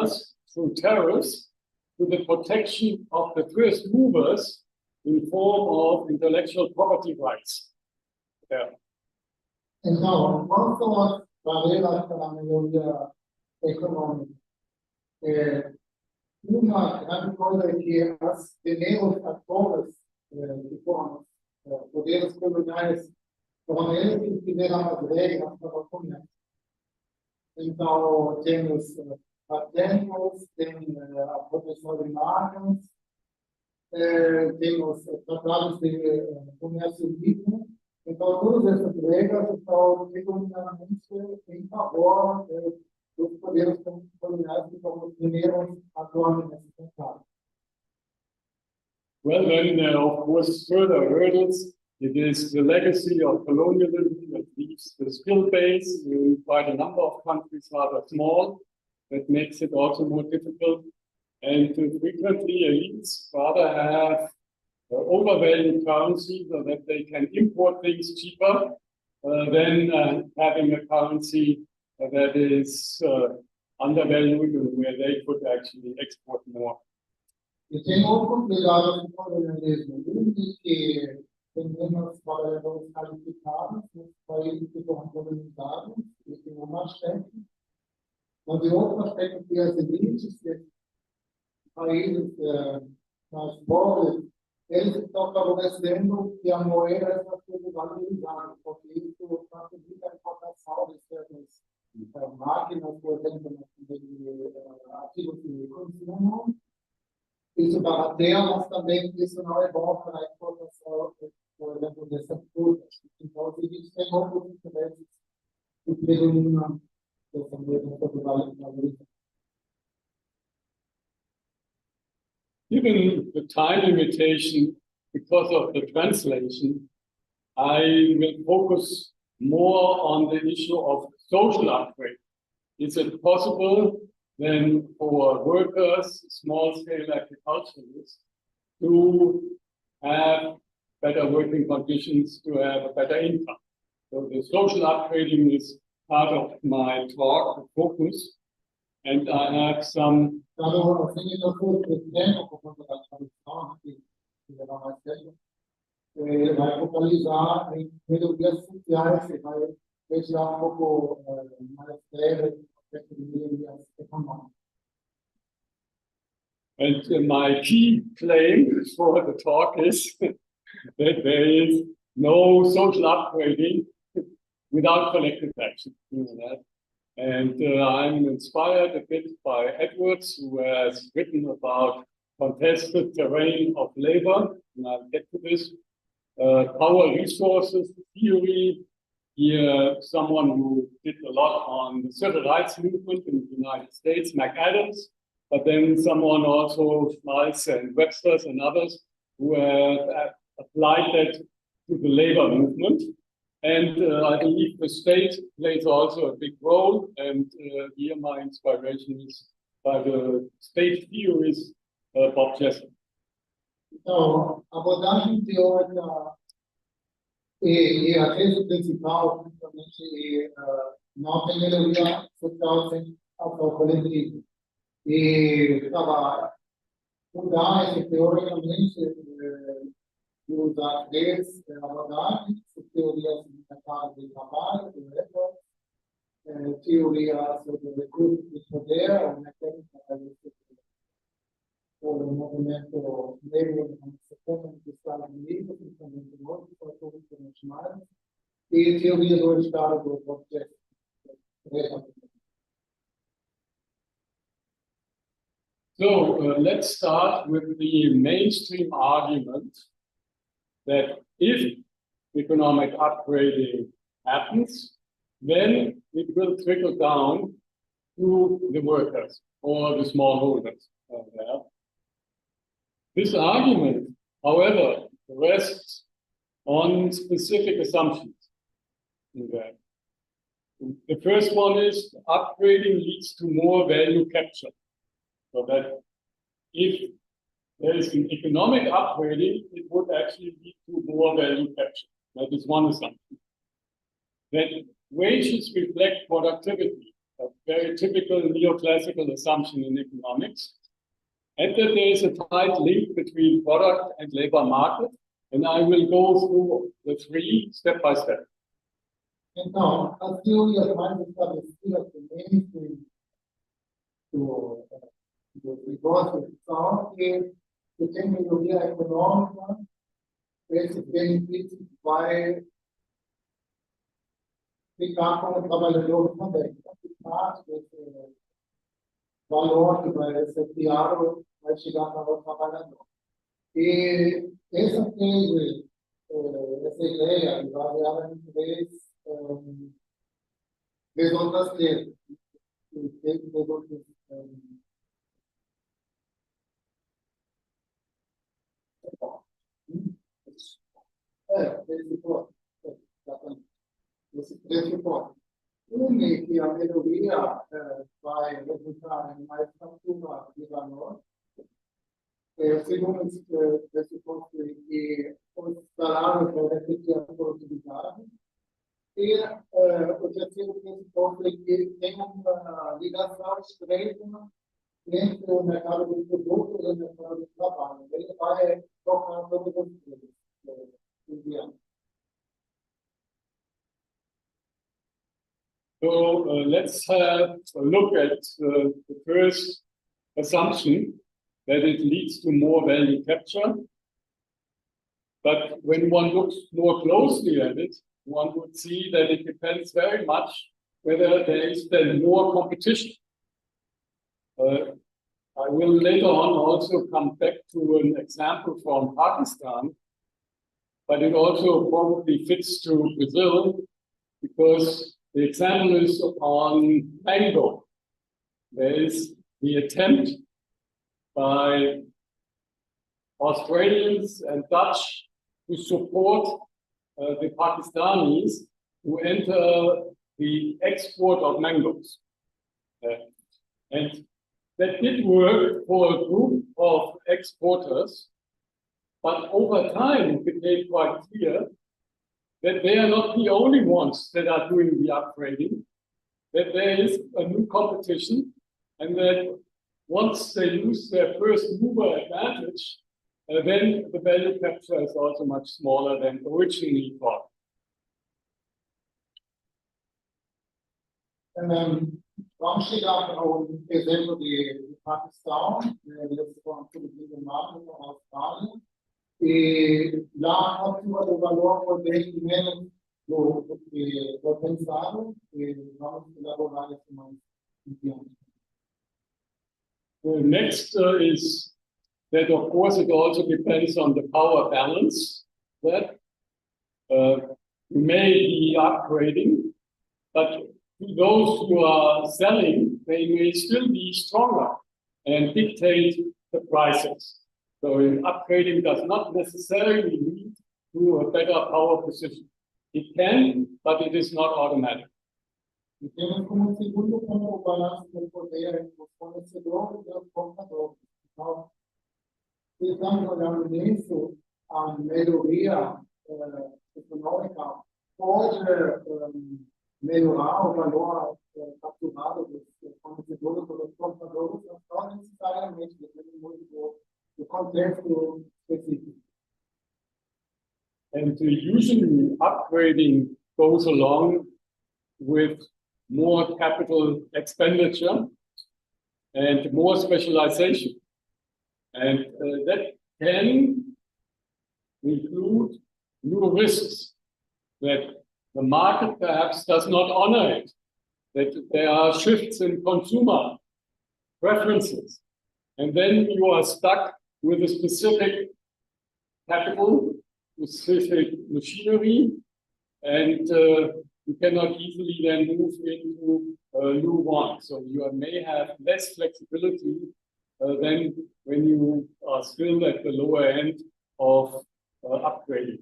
us through tariffs to the protection of the first movers in form of intellectual property rights. Yeah. Então, não só barreiras para a melhoria econômica. Uma grande coisa é que as primeiros atores que foram poderes coloniais foram eles que fizeram as regras para o comércio. Então, temos patentes, tem a proteção de marcas, temos tratados de comércio livre. Então, todas essas regras estão predominantemente em favor dos poderes coloniais que são os primeiros atores nesse tratado. Well, then, of course, further hurdles. It is the legacy of colonialism that leaves the skill base in quite a number of countries rather small. That makes it also more difficult. And frequently, elites rather have overvalued currency so that they can import things cheaper than having a currency that is undervalued and where they could actually export more. E tem outro cuidado com o colonialismo, que tem menos trabalhadores qualificados nos países que foram colonizados e tem um aspecto. Mas de outro aspecto que as elites, países mais pobres, eles estão favorecendo que a moeda seja valorizada, porque isso facilita a importação de certas máquinas, por exemplo, de ativos de consumo. Isso barateia, mas também isso não é bom para a exportação, por exemplo, dessas frutas. Então, existe tem outros interesses que predominam dessa mesma valorização. Given the time limitation because of the translation, I will focus more on the issue of social upgrade. Is it possible then for workers, small-scale agriculturists, to have better working conditions, to have a better income? So the social upgrading is part of my talk, the focus, and I have some. Então, assim, eu fui presidente, por conta da tradução, que levar mais tempo, vai focalizar em melhorias sociais, que vai deixar pouco mais breve aspecto de melhorias econômicas. And my key claim for the talk is that there is no social upgrading without collective action. You know that? And I'm inspired a bit by Edwards, who has written about contested terrain of labor, and I'll get to this. Power resources theory, here someone who did a lot on the civil rights movement in the United States, McAdams, but then someone also, Schmalz and Webster and others, who have applied that to the labor movement. And I believe the state plays also a big role. And here my inspiration is by the state theorist Bob Jessup. Então, a abordagem teórica e a tese principal, principalmente, não tem melhoria social sem ação coletiva. E para mudar esse teoricamente, usar três abordagens, teorias de mercado de trabalho, teoria sobre recursos de poder, mecânica o movimento negro nos 70 nos Estados Unidos, principalmente no outro, fatores internacionais, e teoria do Estado do objeto. So let's start with the mainstream argument that if economic upgrading happens, then it will trickle down to the workers or the smallholders. This argument, however, rests on specific assumptions. The first one is upgrading leads to more value capture. So that if there is an economic upgrading, it would actually lead to more value capture. That is one assumption. That wages reflect productivity. a very typical neoclassical assumption in economics, and that there is a tight link between product and labor market. And I will go through the three step by step. Então, a teoria mais estabelecida também do negócio são que tem melhoria econômica, esse benefício vai ficar com o trabalhador também. Esse valor que vai ser criado vai chegar para o trabalhador. E essa tese, essa ideia, baseada em três outras teses. Esse pressuposto. Que a melhoria vai resultar em mais captura de valor. Segundo esse pressuposto, que os salários vão refletir a produtividade. E o terceiro pressuposto é que tem uma ligação estreita entre o mercado do produto e o mercado do trabalho. Ele vai tocar todas as coisas. So let's have a look at the first assumption, that it leads to more value capture. But when one looks more closely at it, one would see that it depends very much whether there is then more competition. I will later on also come back to an example from Pakistan, but it also probably fits to Brazil, because the example is on mango. There is the attempt by Australians and Dutch to support the Pakistanis to enter the export of mangoes. And that did work for a group of exporters, but over time it became quite clear that they are not the only ones that are doing the upgrading, that there is a new competition, and that once they lose their first mover advantage, then the value capture is also much smaller than originally thought. Vamos chegar ao exemplo de Paquistão, eles foram produzidos na Austrália, e lá a captura do valor foi bem menos do que foi pensado, e vamos elaborar isso mais adiante. The next is that, of course, it also depends on the power balance, that you may be upgrading, but to those who are selling, they may still be stronger and dictate the prices. So upgrading does not necessarily lead to a better power position. It can, but it is not automatic. E temos como segundo como o balanço do poder entre os fornecedores e os compradores. Então, se estamos olhando nisso, a melhoria econômica pode melhorar o valor capturado dos fornecedores ou dos compradores, não necessariamente, depende muito do contexto específico. And usually upgrading goes along with more capital expenditure and more specialization. And that can include new risks that the market perhaps does not honor it, that there are shifts in consumer preferences. And then you are stuck with a specific capital, specific machinery, and you cannot easily then move into a new one. So you may have less flexibility than when you are still at the lower end of upgrading.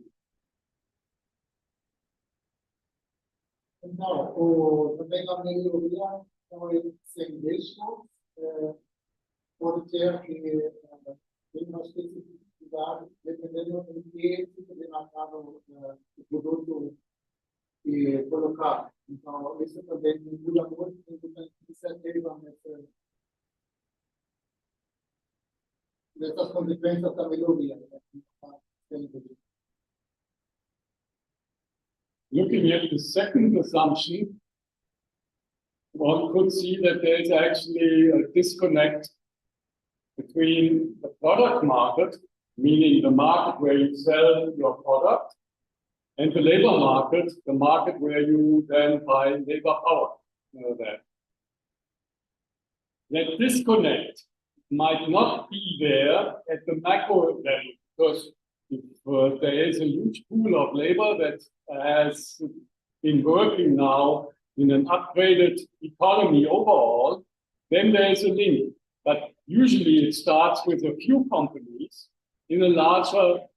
Então, também a melhoria foi sem risco, pode ter que ter uma especificidade dependendo do que tipo de mercado o produto colocar. Então, isso também muda muito a iniciativa nessas consequências da melhoria. Looking at the second assumption, one could see that there is actually a disconnect between the product market, meaning the market where you sell your product, and the labor market, the market where you then buy labor power. That disconnect might not be there at the macro level, because if there is a huge pool of labor that has been working now in an upgraded economy overall, then there is a link. But usually it starts with a few companies in a larger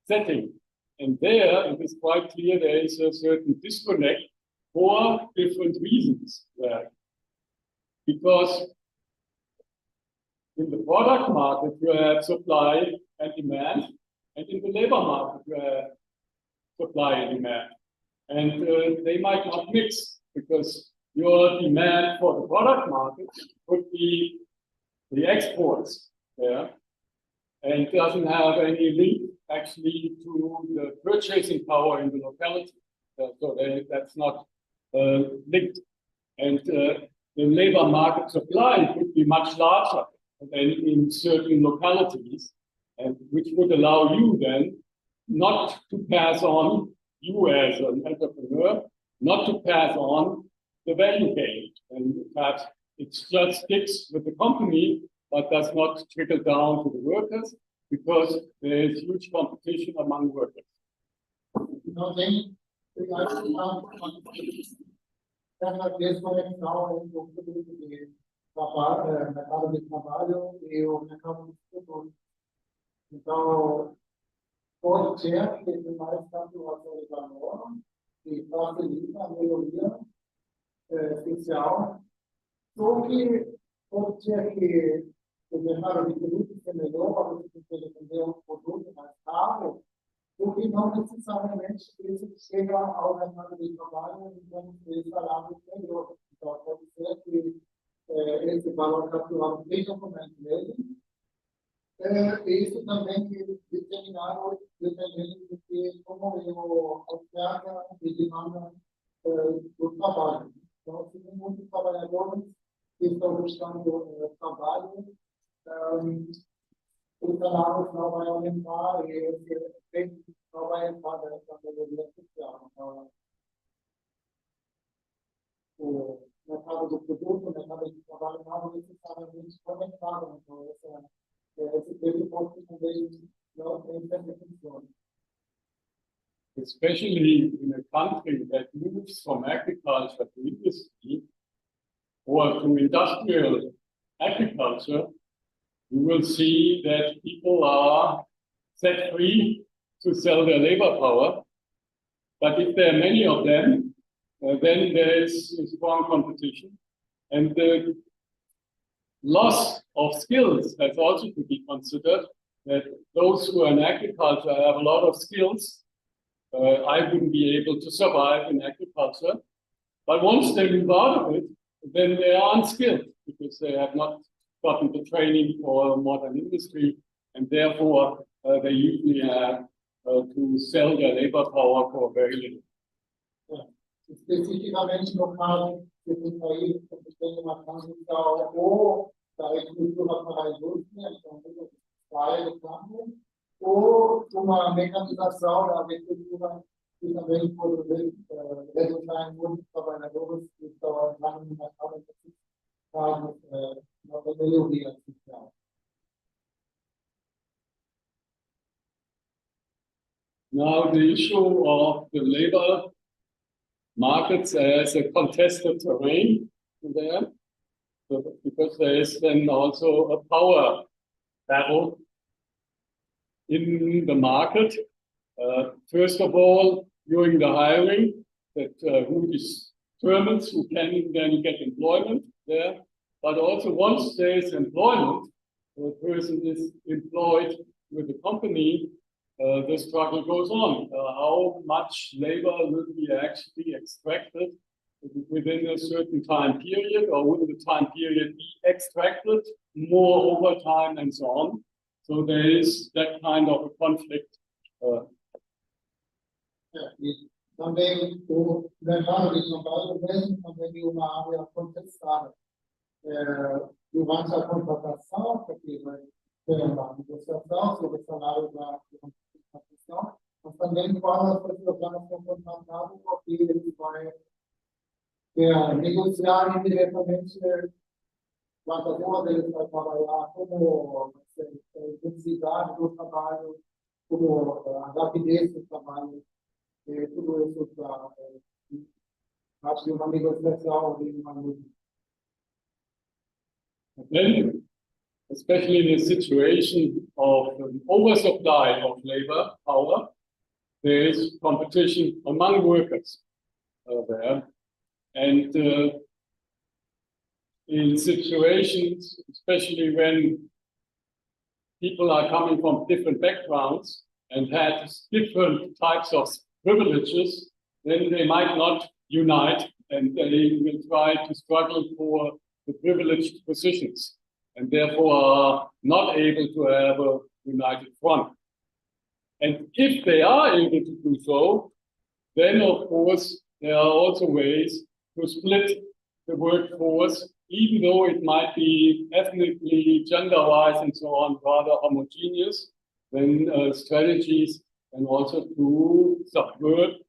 setting. And there, it is quite clear there is a certain disconnect for different reasons. Because in the product market, you have supply and demand, and in the labor market, you have supply and demand. And they might not mix, because your demand for the product market could be the exports there, and doesn't have any link actually to the purchasing power in the locality. So that's not linked. And the labor market supply could be much larger than in certain localities, and which would allow you then not to pass on, you as an entrepreneur, not to pass on the value gain. And perhaps it just sticks with the company, but does not trickle down to the workers, because there is huge competition among workers. Não tem essa desconexão entre o público de trabalho, mercado de trabalho e o mercado de produto. Então, pode ser que tem mais captação de valor e facilita a melhoria social, só que pode ser que o mercado de produtos é melhor para você poder vender um produto mais caro, porque não necessariamente isso chega ao mercado de trabalho em termos de salário melhor. Então, pode ser que esse valor capturado seja aumentado mesmo. Isso também é determinado dependendo de que, como a oferta e demanda do trabalho. Então, se tem muitos trabalhadores que estão buscando trabalho, o salário não vai aumentar e esse efeito não vai entrar nessa melhoria social. Então, o mercado do produto, o mercado de trabalho não necessariamente conectado. Então, esse ponto também não tem sempre funciona. Especially in a country that moves from agriculture to industry or to industrial agriculture, you will see that people are set free to sell their labor power. But if there are many of them, then there is a strong competition. And the loss of skills has also to be considered, that those who are in agriculture have a lot of skills. I wouldn't be able to survive in agriculture. But once they move out of it, then they are unskilled, because they have not gotten the training for modern industry, and therefore they usually have to sell their labor power for very little. Especificamente no caso que tem país que tem uma transição ou da agricultura para a indústria, então sai do campo, ou uma mecanização da agricultura que também pode resultar em muitos trabalhadores que estão entrando no mercado para uma melhoria social. Now, the issue of the labor markets as a contested terrain there, because there is then also a power battle in the market. First of all, during the hiring, that who determines who can then get employment there, but also once there is employment, the person is employed with the company, the struggle goes on. How much labor will be actually extracted within a certain time period, or would the time period be extracted, more overtime, and so on. So there is that kind of a conflict. Também o mercado de São Paulo mesmo também de uma área contestada. Durante a contratação, porque vai ter uma negociação sobre o salário da contratação, mas também quando as pessoas já não são contratadas, porque ele vai negociar indiretamente quantas horas ele vai trabalhar, como a intensidade do trabalho, como a rapidez do trabalho, tudo isso para acho que uma negociação de uma luta. Then, especially in a situation of an oversupply of labor power, there is competition among workers there. And in situations, especially when people are coming from different backgrounds and had different types of privileges, then they might not unite and they will try to struggle for the privileged positions and therefore are not able to have a united front. And if they are able to do so, then of course there are also ways to split the workforce, even though it might be ethnically, gender-wise, and so on, rather homogeneous, then strategies and also to subvert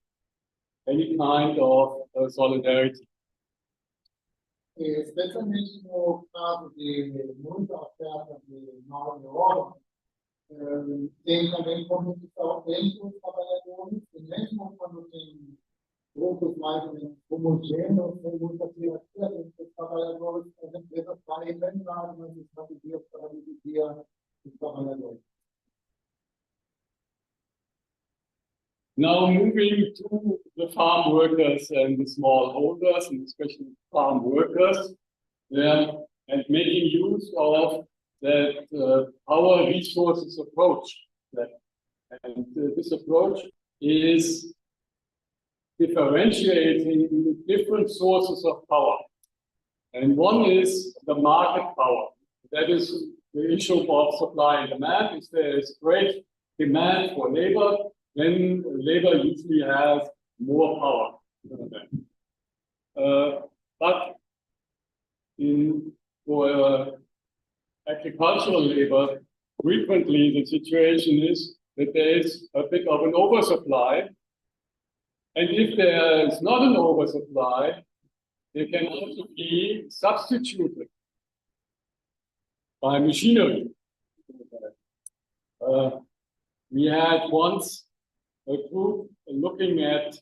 any kind of solidarity. Especialmente no caso de muita oferta de mão de obra, tem também competição entre os trabalhadores, e mesmo quando tem grupos mais homogêneos, tem muita hierarquia entre os trabalhadores, as empresas podem inventar umas estratégias para dividir os trabalhadores. Now moving to the farm workers and the smallholders, and especially farm workers, and making use of that our resources approach. And this approach is differentiating different sources of power. And one is the market power. That is the issue of supply and demand. If there is great demand for labor, then labor usually has more power. But for agricultural labor, frequently the situation is that there is a bit of an oversupply. And if there is not an oversupply, they can also be substituted by machinery. We had once a group looking at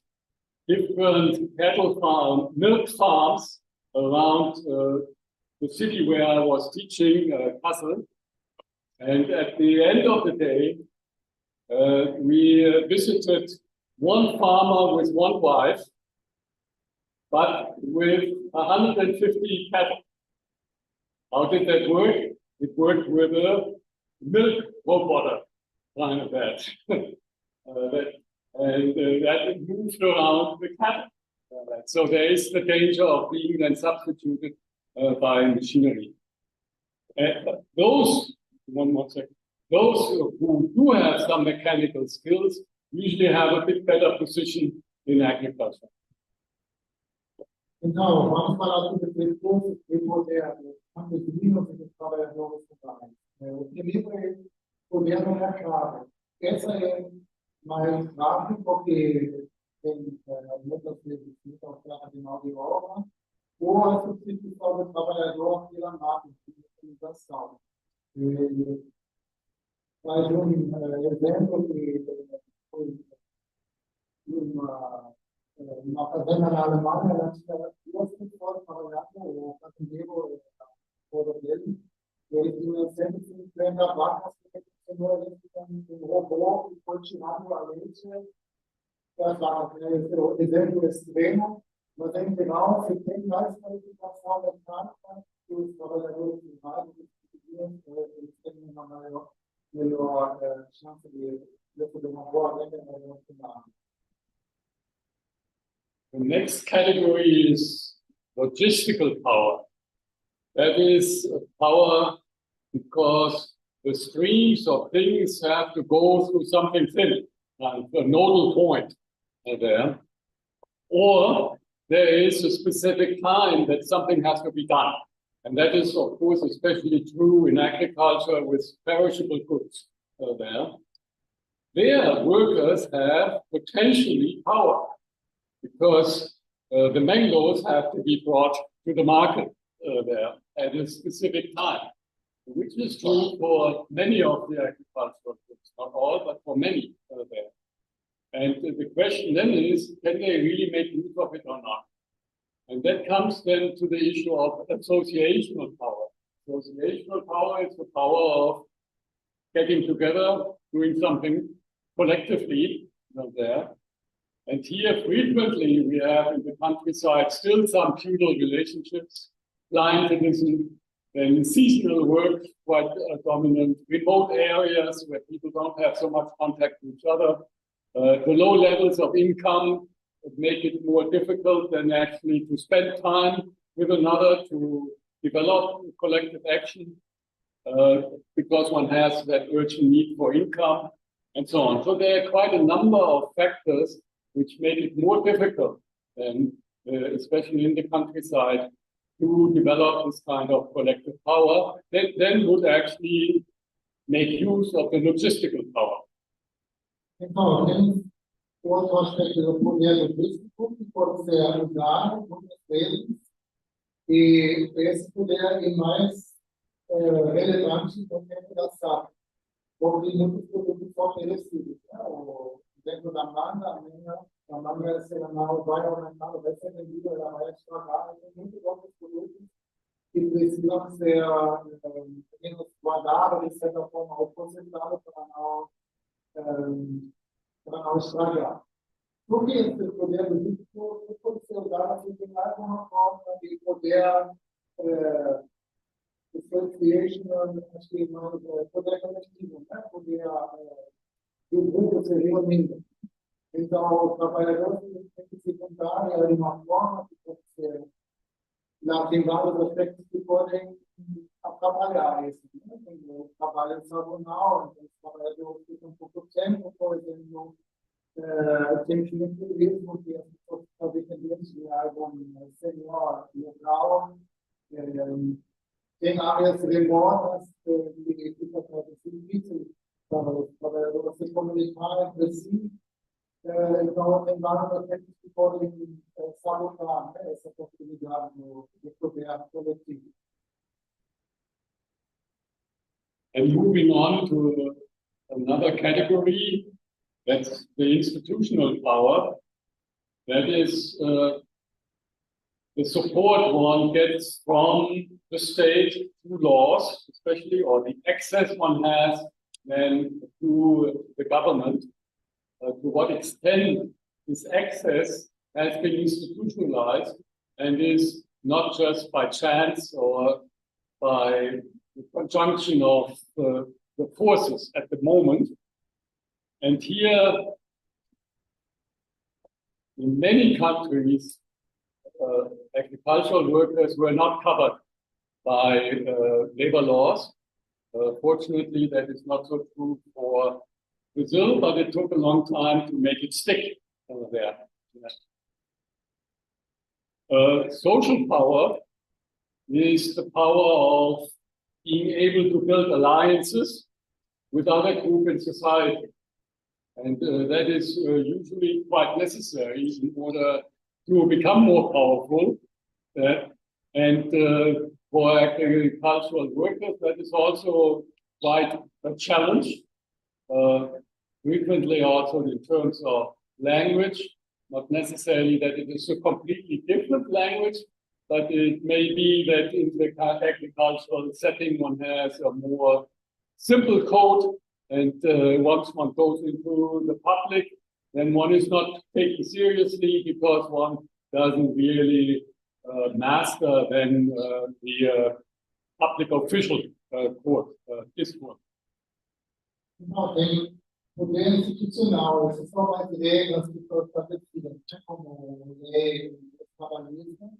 different cattle farm, milk farms around the city where I was teaching, Kassel. And at the end of the day, we visited one farmer with one wife, but with 150 cattle. How did that work? It worked with a milk robot, kind of that. That moved around the cattle. So there is the danger of being then substituted by machinery. Those who do have some mechanical skills usually have a bit better position in agriculture. Então, vamos falar sobre o recurso moderno, antes de 1949. O primeiro é o governo mercado. Essa é mais rápida porque tem muitas vezes muita oferta de mão de obra, ou a substituição do trabalhador pela máquina de utilização. Faz exemplo que foi uma fazenda na Alemanha, ela tinha duas pessoas trabalhando, o fazendeiro dele, e ele tinha 150 vacas, que um robô que foi tirando a leite das vacas. Esse é o exemplo extremo, mas em geral, se tem mais qualificação da fábrica, que os trabalhadores privados, eles têm uma melhor chance de receber uma boa renda no final. The next category is logistical power. That is power because the streams of things have to go through something thin, like a nodal point there. Or there is a specific time that something has to be done. And that is, of course, especially true in agriculture with perishable goods there. Their workers have potentially power because the mangoes have to be brought to the market there at a specific time, which is true for many of the agricultural goods, not all, but for many there. And the question then is, can they really make use of it or not? And that comes then to the issue of associational power. Associational power is the power of getting together, doing something collectively there. And here frequently we have in the countryside still some feudal relationships, clientelism, and seasonal work quite dominant, remote areas where people don't have so much contact with each other. The low levels of income make it more difficult than actually to spend time with another to develop collective action because one has that urgent need for income and so on. So there are quite a number of factors which make it more difficult, than, especially in the countryside, to develop this kind of collective power that then would actually make use of the logistical power. Então, temos outro aspecto do poder logístico que pode ser usado muitas vezes, e esse poder é mais relevante no tempo da safra, porque muitos produtos são oferecidos. Dentro da manga, a manga semanal vai ao mercado, vai ser vendida, ela vai estragar, tem muitos outros produtos que precisam ser guardados de certa forma ou concentrados para não estragar. Porque esse poder logístico pode ser usado de mais uma forma de poder Exploitation, acho que poder coletivo, né? Poder do grupo se reunindo. Então, os trabalhadores têm que se juntar de uma forma que pode ser. Lá tem vários aspectos que podem atrapalhar isso. Né? Tem o trabalho sazonal, então, os trabalhadores ficam pouco tempo, por exemplo, tem turismo, que as pessoas estão dependentes de algo senhor local. Tem áreas remotas que ficam difíceis para os trabalhadores se comunicar entre si. Então, tem vários aspectos que podem sabotar essa possibilidade de poder coletivo. And moving on to another category, that's the institutional power. That is the support one gets from the state through laws, especially, or the access one has then to the government. To what extent this access has been institutionalized and is not just by chance or by the conjunction of the forces at the moment. And here, in many countries, agricultural workers were not covered by labor laws. Fortunately, that is not so true for Brazil, but it took a long time to make it stick there. Social power is the power of being able to build alliances with other groups in society. And that is usually quite necessary in order to become more powerful. And for agricultural workers, that is also quite a challenge. Frequently also in terms of language, not necessarily that it is a completely different language, but it may be that in the agricultural setting one has a more simple code, and once one goes into the public, then one is not taken seriously because one doesn't really master then the public official discourse. Não, tem poder institucional, essas são as regras que foram estabelecidas, né, como lei trabalhista,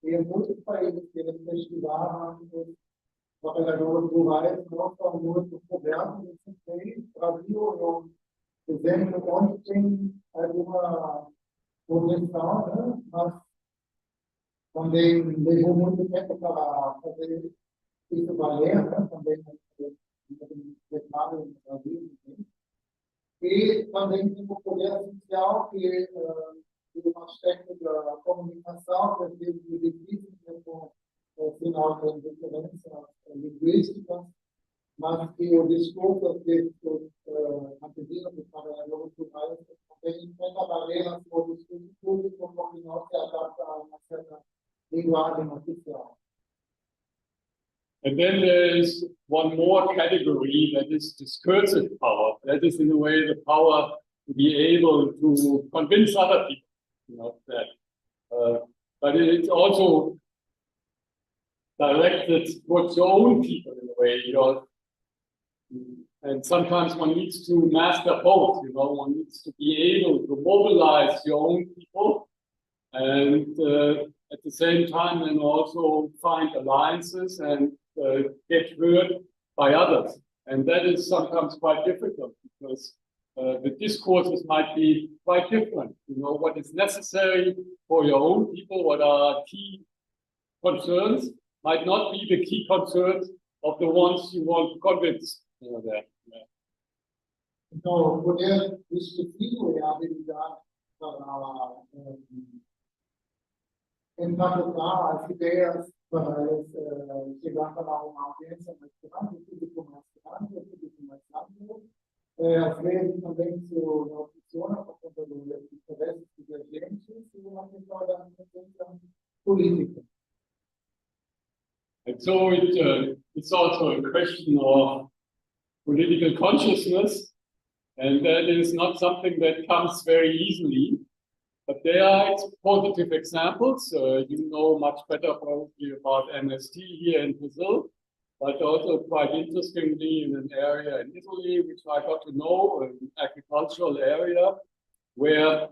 e em muitos países que eles pesquisavam, os trabalhadores rurais não são muito cobertos nesse meio. Brasil é um exemplo onde tem alguma posição, né, mas também levou muito tempo para fazer isso valer, né, também no Brasil, né. E também tem o poder social, que é um aspecto da comunicação, que é difícil, né, com o final da diferença linguística, mas que o discurso que mantiveram dos trabalhadores rurais também tenta valer na sua discurso público, porque não se adapta a uma certa linguagem oficial. And then there is one more category, that is discursive power. That is, in a way, the power to be able to convince other people, you know, that. But it's also directed towards your own people, in a way. And sometimes one needs to master both. You know, one needs to be able to mobilize your own people, and at the same time, then also find alliances and get heard by others. And that is sometimes quite difficult, because the discourses might be quite different. You know, what is necessary for your own people, what are key concerns, might not be the key concerns of the ones you want to convince. You know, that. Yeah. Então, o poder discutivo é a habilidade para empacotar as ideias, para chegar para uma audiência mais grande, um público mais grande, um público mais amplo. Às vezes também isso não funciona por conta dos interesses divergentes e uma questão da inteligência política. And so it's also a question of political consciousness, and that is not something that comes very easily. But there are positive examples. You know much better probably about MST here in Brazil, but also quite interestingly in an area in Italy, which I got to know, an agricultural area, where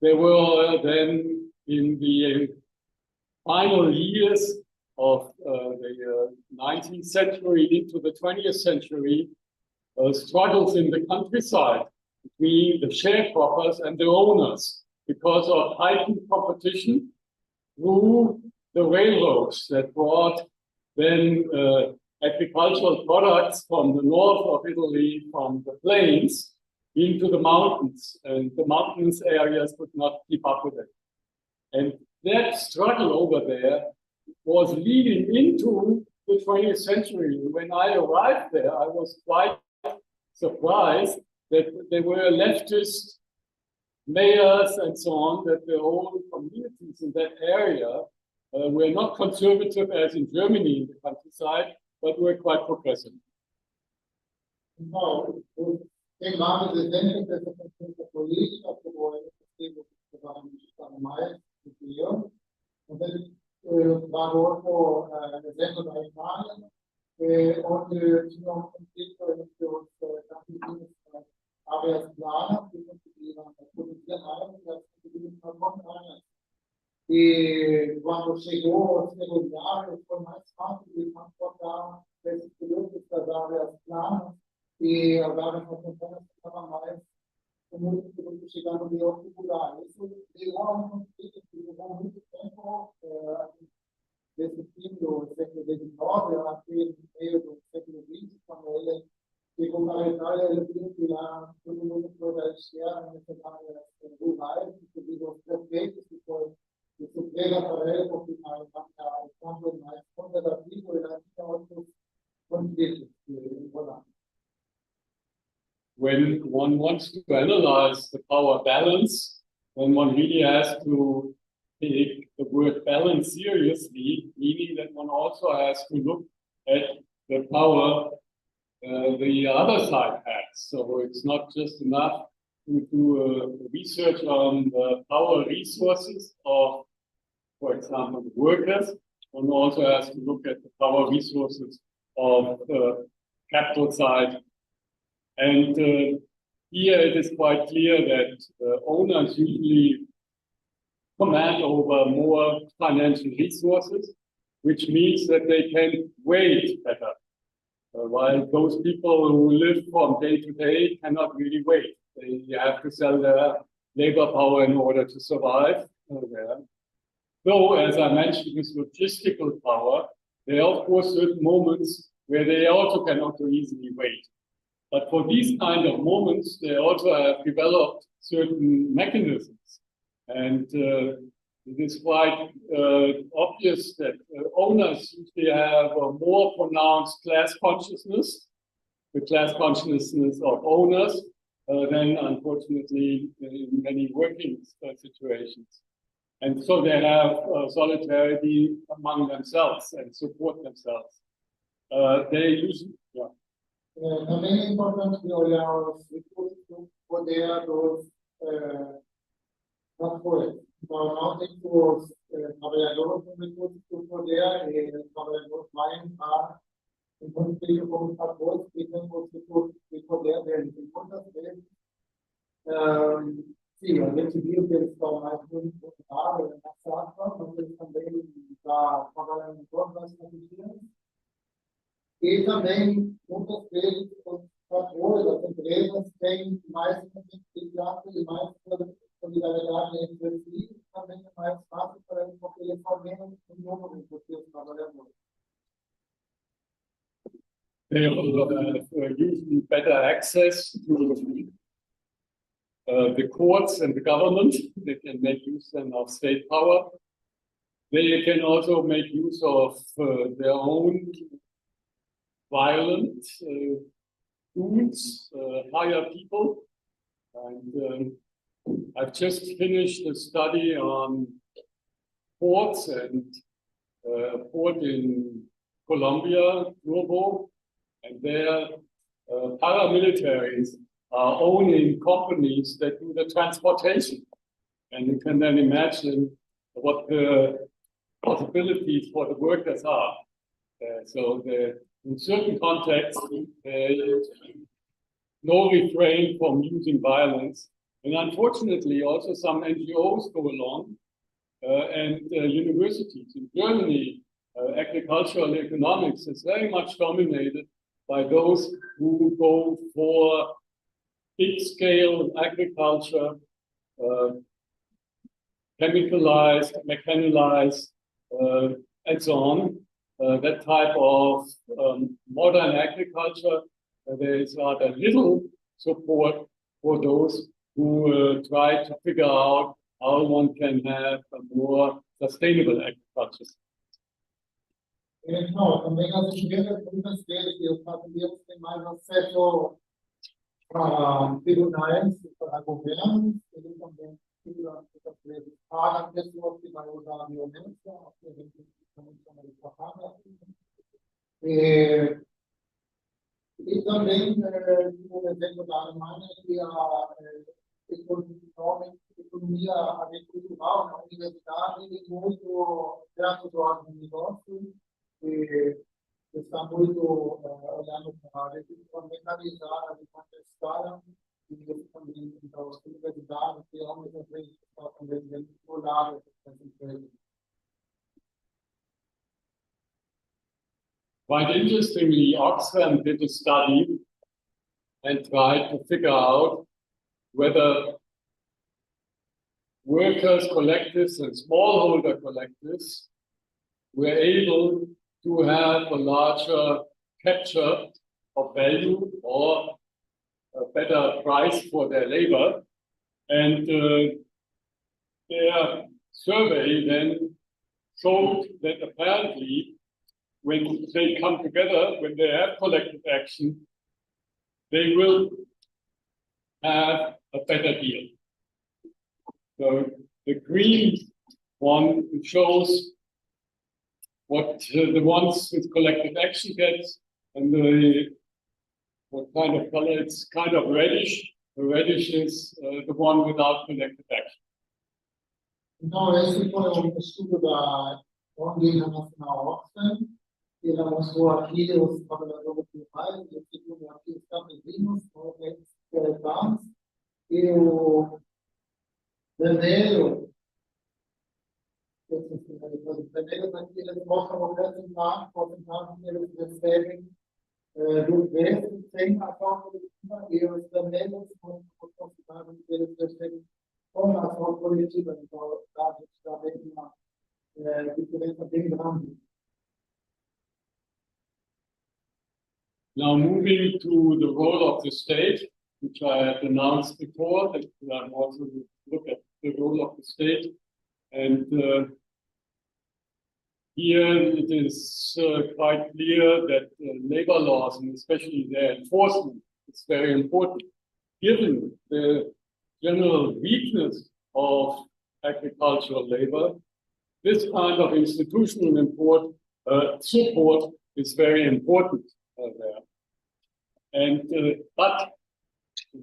there were then in the final years of the 19th century into the 20th century, struggles in the countryside between the sharecroppers and the owners because of heightened competition through the railroads that brought then agricultural products from the north of Italy, from the plains, into the mountains, and the mountains areas could not keep up with it. And that struggle over there was leading into the 20th century. When I arrived there, I was quite surprised that there were leftist mayors and so on, that the whole communities in that area were not conservative as in Germany in the countryside, but were quite progressive. Então, tem vários exemplos dessa consciência política, como é possível que vamos estar mais do que eu. Então, valor por exemplo da Itália, onde tinha um conflito entre os campesinos áreas planas, que conseguiram produzir mais, e as conseguiram nas montanhas. E quando chegou os ferroviários, foi mais fácil de transportar esses produtos das áreas planas, e as áreas das montanhas estavam mais com muitos produtos chegando de outro lugar. Isso levou a um conflito que levou muito tempo, desse fim do século XIX até o meio do século XX, quando ele chegou para a Itália, ele viu que lá todo mundo foi da esquerda, nessas áreas rurais, inclusive os prefeitos, que foi de surpresa para ele, porque o campo é mais conservativo e lá tinha outros conflitos que rolaram. When one wants to analyze the power balance, then one really has to take the word balance seriously, meaning that one also has to look at the power the other side has. So it's not just enough to do research on the power resources of, for example, the workers. One also has to look at the power resources of the capital side And here it is quite clear that owners usually command over more financial resources, which means that they can wait better. While those people who live from day to day cannot really wait. They have to sell their labor power in order to survive there. Though, as I mentioned, with logistical power, there are of course certain moments where they also cannot so easily wait. But for these kind of moments, they also have developed certain mechanisms. And it is quite obvious that owners usually have a more pronounced class consciousness, the class consciousness of owners, than unfortunately in many working situations. And so they have solidarity among themselves and support themselves. They usually, yeah. Também é importante olhar os recursos do poder dos trabalhadores. Então, não tem que os trabalhadores com recursos do poder e os trabalhadores vão estar em conflito com os fatores que têm os recursos do poder deles. E muitas vezes, sim, a gente viu que eles estão mais vulneráveis na safra, mas eles também estão trabalhando em todas as condições. E também, muitas vezes, os fatores, as empresas têm mais competitividade e mais solidariedade entre si, também é mais fácil para eles, porque eles aumentam o número de seus trabalhadores. They also have usually better access to the courts and the government. They can make use then of state power. They can also make use of their own violent tools, hire people. And I've just finished a study on ports and a port in Colombia, Turbo, and their paramilitaries are owning companies that do the transportation. And you can then imagine what the possibilities for the workers are. So in certain contexts, no refrain from using violence. And unfortunately, also some NGOs go along and universities. In Germany, agricultural economics is very much dominated by those who go for big-scale agriculture, chemicalized, mechanized, and so on. That type of modern agriculture, there is rather little support for those who try to figure out how one can have a more sustainable agriculture. Não, também as empresas, muitas vezes, os brasileiros têm mais acesso para tribunais, para governos, eles também muitas vezes pagam pessoas que vão usar a violência, a gente chama de propaganda. E também, no exemplo da Alemanha, que a economia agricultural na universidade é muito graças ao negócio, está muito olhando para a agricultura mecanizada, de contestada, e também então, as universidades, que há muitas vezes estão também dentro do lado das empresas. Quite interestingly, Oxfam did a study and tried to figure out whether workers' collectives and smallholder collectives were able to have a larger capture of value or a better price for their labor. And their survey then showed that apparently when they come together, when they have collective action, they will have a better deal. So the green one shows what the ones with collective action get, and what kind of color, it's kind of reddish. The reddish is the one without collective action. Então, esse foi estudo da ONG Internacional Oxfam, Ela mostrou aqui os trabalhadores rurais, eu fico aqui os campesinos, os campos, e o vermelho, os vermelhos aqui, eles mostram o porcentagem que eles recebem do governo sem a ação coletiva, e os vermelhos mostram o porcentagem que eles recebem com a ação coletiva. Então, a gente está vendo uma diferença bem grande. Now moving to the role of the state, which I had announced before, that I also look at the role of the state. And here it is quite clear that labor laws, and especially their enforcement, is very important. Given the general weakness of agricultural labor, this kind of institutional support is very important there. And but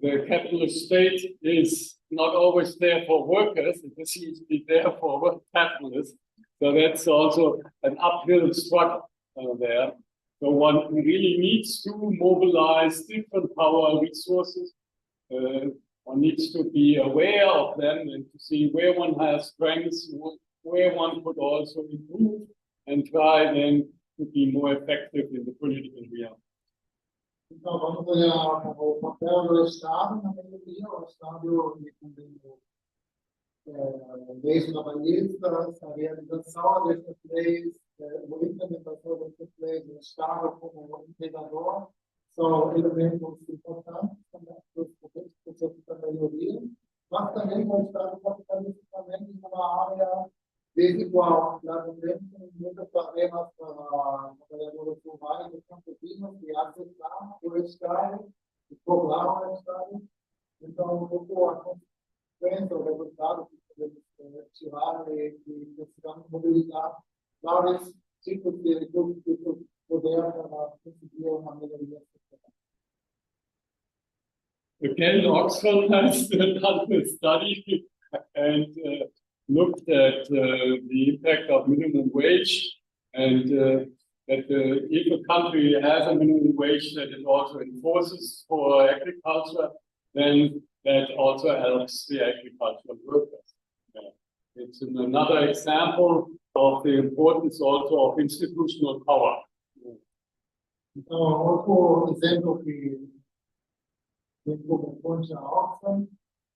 the capitalist state is not always there for workers, it is usually there for capitalists. So that's also an uphill struggle there. So one really needs to mobilize different power resources. One needs to be aware of them and to see where one has strengths, where one could also improve and try then to be more effective in the political realm. Então, vamos olhar o papel do Estado na melhoria, o Estado leis trabalhistas, a realização dessas leis, a implementação dessas leis no Estado como integrador, são elementos importantes também para os processos da melhoria, mas também o Estado capitalista também em uma área desigual. Lá também tem muitos problemas para trabalhadores rurais e campesinos que acessar o Estado, cobrar o Estado. Então, um pouco a consequência, o resultado que podemos tirar de precisamos mobilizar vários tipos de poder para conseguir uma melhoria social. Again, Oxford has done a study and looked at the impact of minimum wage, and that if a country has a minimum wage that it also enforces for agriculture, then that also helps the agricultural workers. It's another example of the importance also of institutional power. Então, outro exemplo que como fonte a Oxfam,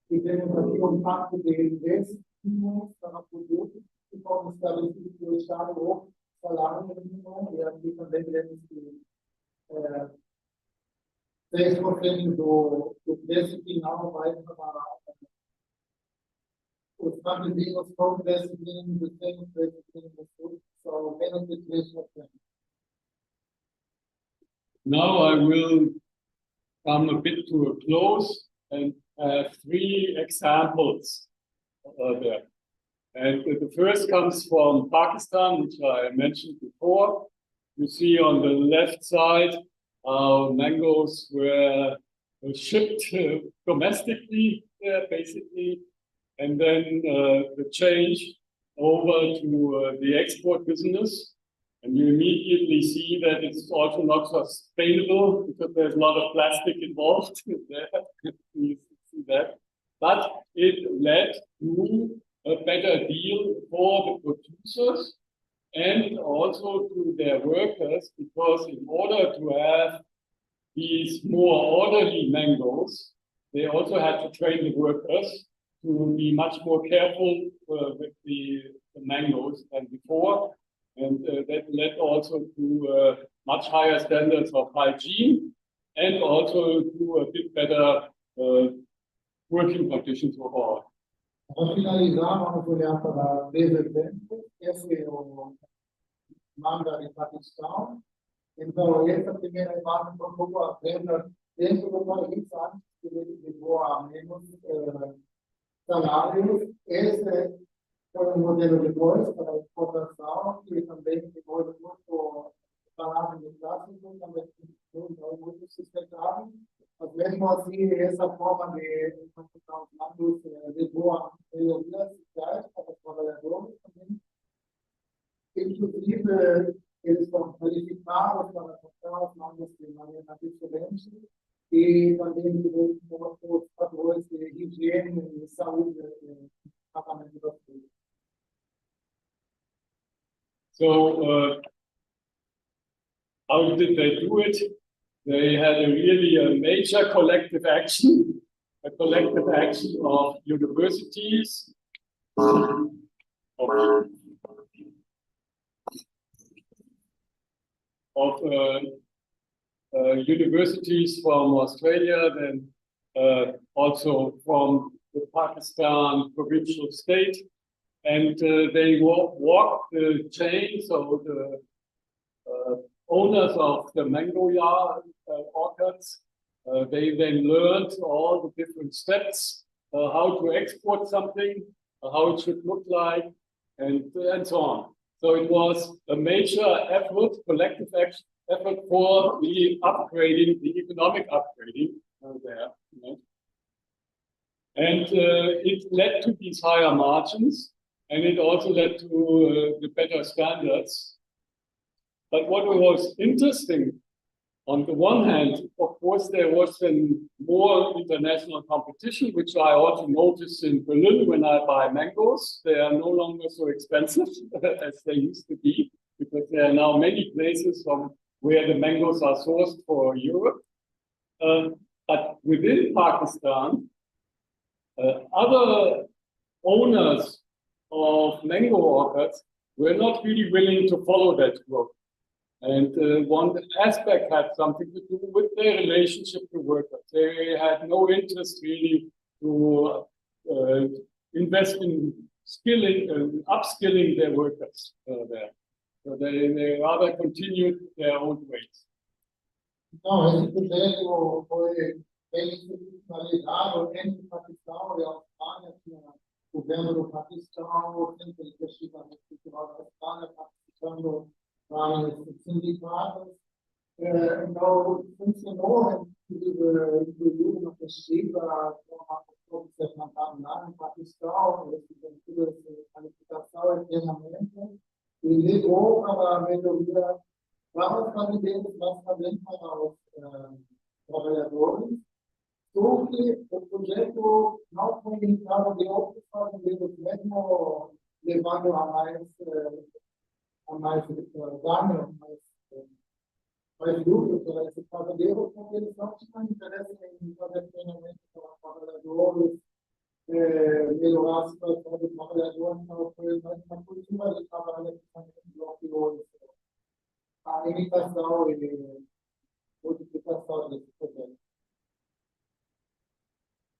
e temos aqui pacto de investimento para produtos que foram estabelecidos pelo Estado ou salário mínimo, e aqui também temos que 6% do preço final vai para os campesinos com preço mínimo de 100, preço mínimo de tudo, são menos de 3%. Now I will come a bit to a close and have three examples there. And the first comes from Pakistan, which I mentioned before. You see on the left side how mangoes were shipped domestically there, basically, and then the change over to the export business. And you immediately see that it's also not sustainable because there's a lot of plastic involved there. You see that. But it led to a better deal for the producers and also to their workers, because in order to have these more orderly mangoes, they also had to train the workers to be much more careful with the mangoes than before. And that led also to much higher standards of hygiene and also to a bit better working conditions overall. Para finalizar, vamos olhar para três exemplos. Esse é o manga de Paquistão. Então, essa primeira imagem foi como a venda dentro do país, antes que ele levou a menos salários. Esse foi um modelo depois para a exportação, que também ficou muito salário de clássico, também muito sustentável. Mas mesmo assim, essa forma de exportação os mandos levou a melhorias sociais para os trabalhadores também. Inclusive, eles foram qualificados para tocar as normas de maneira diferente e também os padrões de higiene e saúde no tratamento das coisas. So, how did they do it? They had a major collective action, of universities, universities from Australia, then also from the Pakistan provincial state, and they walked the chain. So the owners of the mango orchards, they then learned all the different steps, how to export something, how it should look like, and so on. So it was a major effort, collective effort for the upgrading, the economic upgrading there. You know. And it led to these higher margins, and it also led to the better standards. But what was interesting, on the one hand, of course, there was then more international competition, which I also noticed in Berlin when I buy mangoes. They are no longer so expensive as they used to be, because there are now many places from where the mangoes are sourced for Europe. But within Pakistan, other owners of mango orchards were not really willing to follow that growth. And one aspect had something to do with their relationship to workers. They had no interest really to invest in upskilling their workers there. So they rather continued their own ways. Não, esse projeto foi bem institucionalizado entre o Paquistão e a Austrália, tinha o governo do Paquistão, o Centro de Pesquisa Cultural da Austrália, participando vários sindicatos. Então, funcionou, incluiu uma pesquisa com uma observação lá no Paquistão, eles fizeram essa qualificação e treinamento, e levou para a melhoria das qualidades para os trabalhadores. Só que o projeto não foi indicado de outros fazendeiros, mesmo levando a mais ganho, mais lucro para esses fazendeiros, porque eles não tinham interesse em fazer treinamento para os trabalhadores, melhorar a situação dos trabalhadores, então foi mais uma cultura de trabalho que também bloqueou a limitação e multiplicação desse projeto.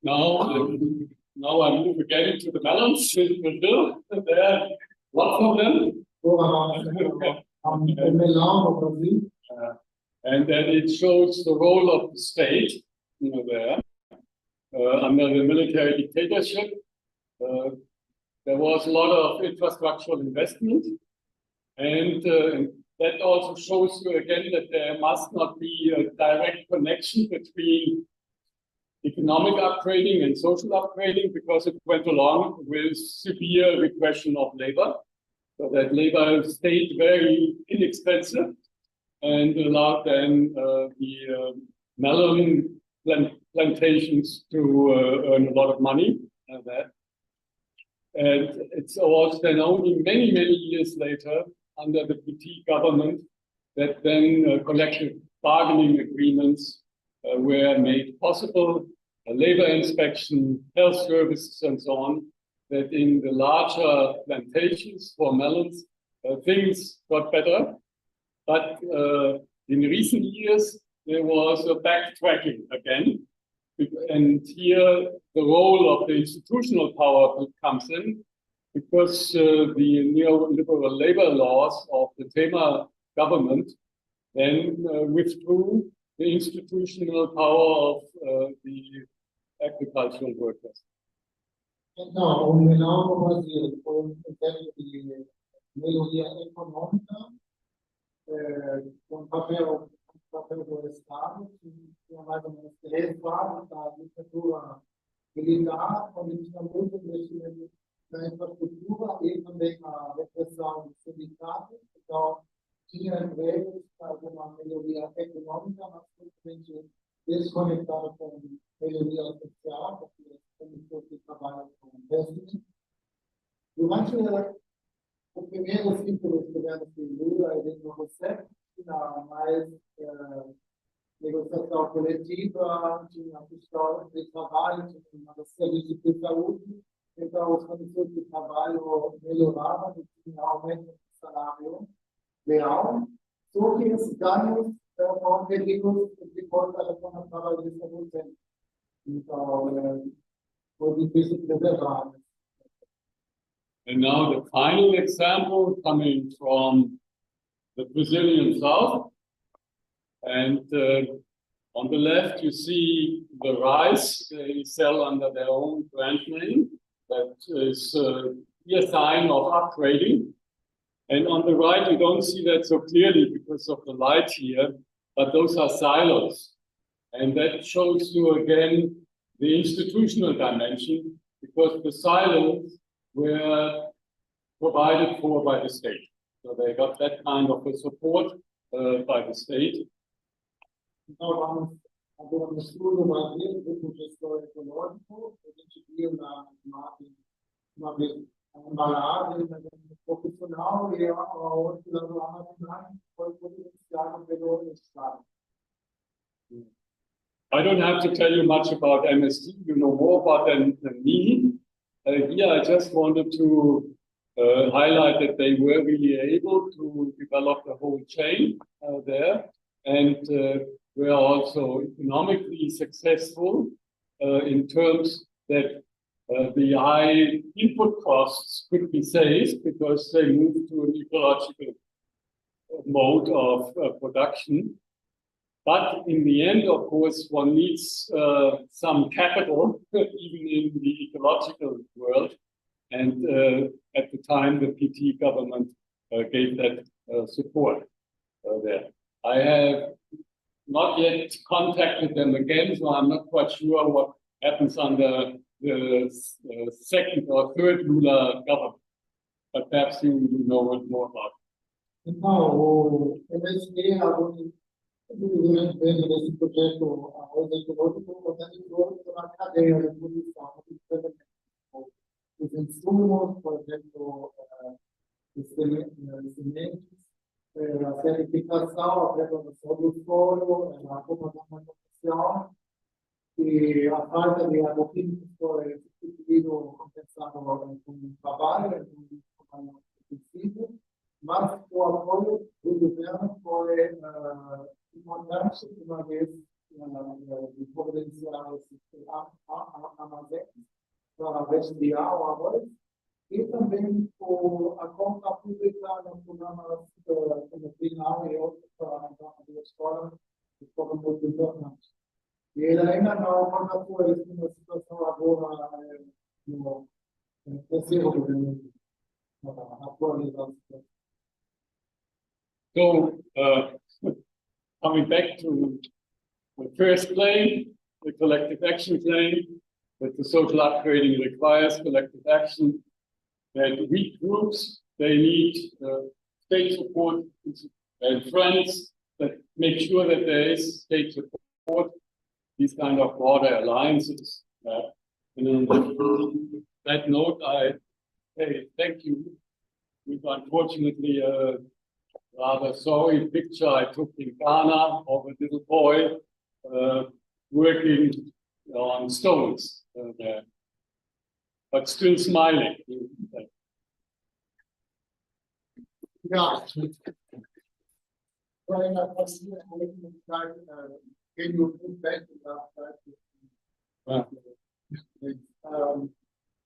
Now I move again into the melons in Brazil. There are lots of them. And then it shows the role of the state, there. Under the military dictatorship, there was a lot of infrastructural investment, and that also shows you again that there must not be a direct connection between economic upgrading and social upgrading, because it went along with severe repression of labor, so that labor stayed very inexpensive and allowed then the melon plantations to earn a lot of money. And it's also then only many years later, under the PT government, that then collective bargaining agreements were made possible, labor inspection, health services, and so on, that in the larger plantations for melons, things got better. But in recent years, there was a backtracking again. And here, the role of the institutional power comes in, because the neoliberal labor laws of the Temer government then withdrew the institutional power of the agricultural workers. Então, o melão no Brasil foi projeto de melhoria econômica, com papel do Estado, que tinha mais ou menos 3 fases da ditadura militar, onde tinha muito investimento na infraestrutura e também na repressão dos sindicatos. Então, tinha empregos para uma melhoria econômica, mas simplesmente desconectado com melhoria social, porque tem pessoas que trabalham com investimento. Durante o primeiro ciclo do governo Lula, ele não recebe mais negociação coletiva, tinha questão de trabalho, tinha uma serviço de saúde, então as condições de trabalho melhoravam, tinha aumento do salário real, só que esses ganhos foram perdidos depois da reforma trabalhista do tempo. Então, foi difícil preservar. And now the final example coming from the Brazilian South. And on the left, you see the rice they sell under their own brand name. That is a sign of upgrading. And on the right, you don't see that so clearly because of the light here, but those are silos. And that shows you again the institutional dimension, because the silos were provided for by the state. So they got that kind of a support by the state. Então, vamos agora no estudo brasileiro do gestor econômico, a gente viu na imagem uma vez a embalagem profissional e a outra do armazenagem foi providenciado pelo Estado. I don't have to tell you much about MST, you know more about them than me. Here I just wanted to highlight that they were really able to develop the whole chain there, and were also economically successful in terms that the high input costs could be saved because they moved to an ecological mode of production. But in the end, of course, one needs some capital, even in the ecological world. And at the time, the PT government gave that support there. I have not yet contacted them again, so I'm not quite sure what happens under the second or third Lula government. But perhaps you know more about it. Então, o MST, dentro desse projeto arroz ecológico, organizou uma cadeia de produção, os insumos, por exemplo, os sementes, a certificação, a preservação do solo, a comunicação e a falta de agroquímicos foi substituído, compensado com o trabalho, com o princípio, mas o apoio do governo foi importante, uma vez de providenciar esses armazéns para restaurar o arroz, e também a compra pública nos programas como final e outros para a escola, que foram muito importantes. E ele ainda não contratou isso numa situação agora no terceiro governo, na atualização. So, coming back to the first claim, the collective action claim, that the social upgrading requires collective action, that weak groups, they need state support and friends that make sure that there is state support, these kind of broader alliances. And on that note, I say thank you. With unfortunately a rather sorry picture I took in Ghana of a little boy working on stones there, but still smiling. Yeah. Can you put back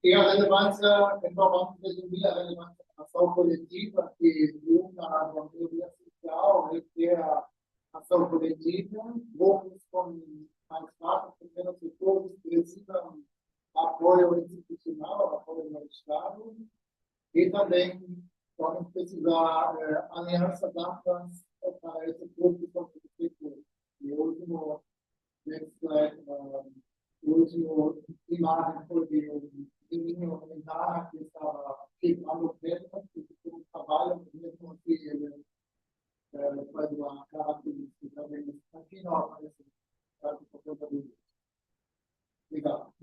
e a relevância, então vamos resumir a relevância da ação coletiva, que junta a maioria social, requer a ação coletiva, grupos com mais fácil, pequenos setores precisam apoio institucional, apoio do Estado, e também vamos precisar alianças amplas para esse grupo de setores. E o último, imagem foi de menino que estava queimando pedra, que trabalha mesmo que ele no, legal.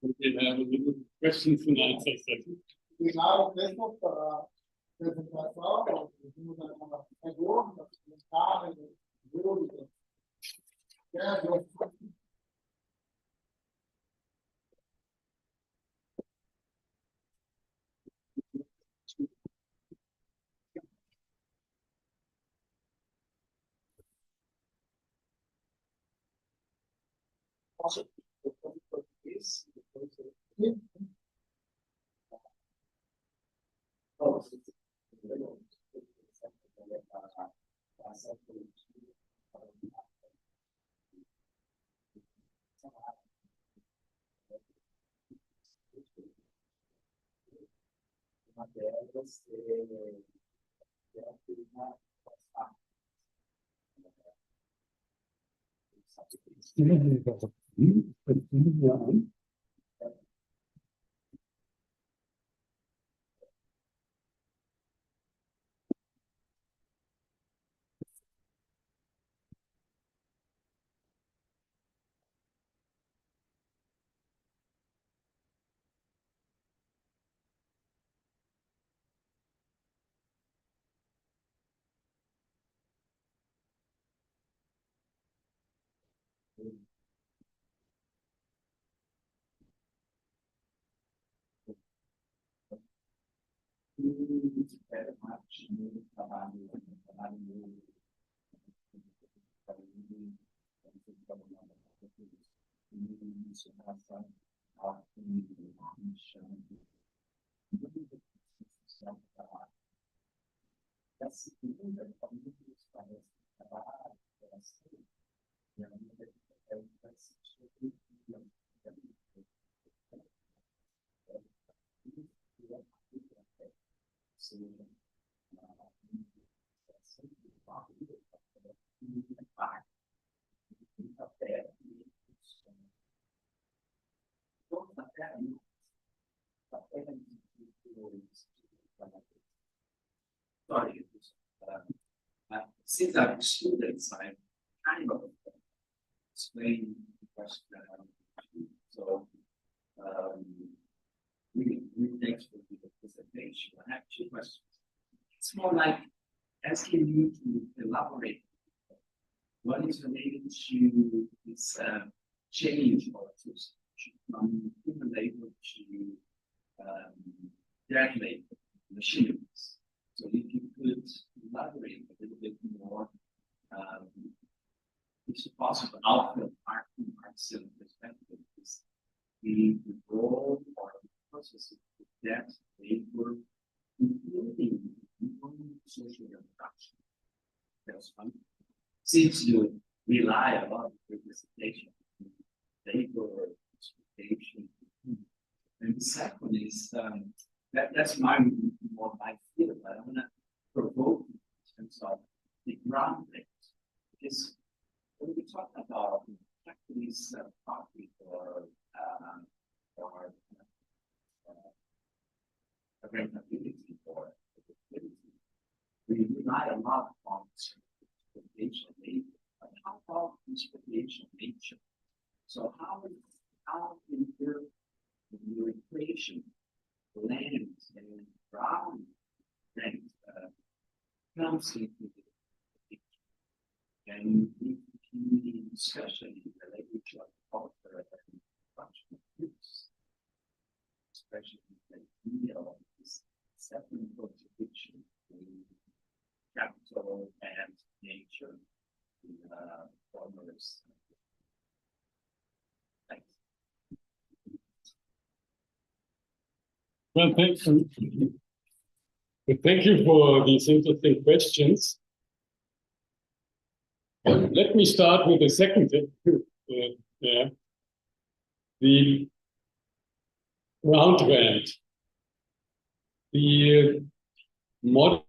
We have a little questions and answer session. Legal, mesmo para apresentação, temos uma pergunta, comentário, dúvida. Sorry, since I'm students, I'm kind of explaining the question that I'm so really thanks for the presentation. I have two questions. It's more like asking you to elaborate. What is related to this change or to from human labor to graduate machines? So if you could elaborate a little bit more, it's possible out of Marxist perspective is the role or the process of that labor, including social reproduction. That's one. Seems to rely a lot on representation, labor, exploitation. And the second is that's my more my field. I want to provoke in terms of the ground rate. Because when we talk about factories, profit or rentability or liquidity, we rely a lot on exploitation labor. But how about exploitation nature? So how in your equation land and ground rent comes into the picture. And if the discussion in the language of culture and functional groups, especially the idea of this second contradiction between capital and nature in farmers. Thanks. Well, thank you. Thank you for these interesting questions. Let me start with the second. The ground rent. The model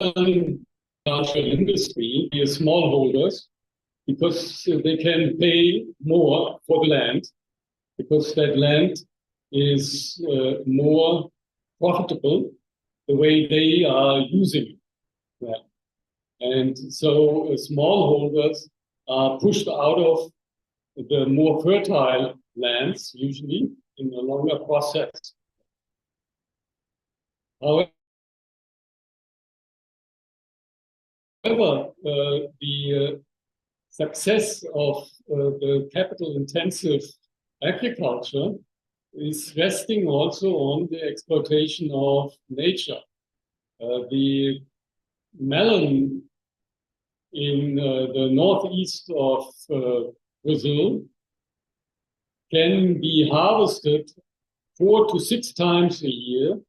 agricultural industry, the smallholders, because they can pay more for the land, because that land is more profitable the way they are using it. Yeah. And so smallholders are pushed out of the more fertile lands, usually in a longer process. However, the success of the capital-intensive agriculture is resting also on the exploitation of nature. The melon in the northeast of Brazil can be harvested 4 to 6 times a year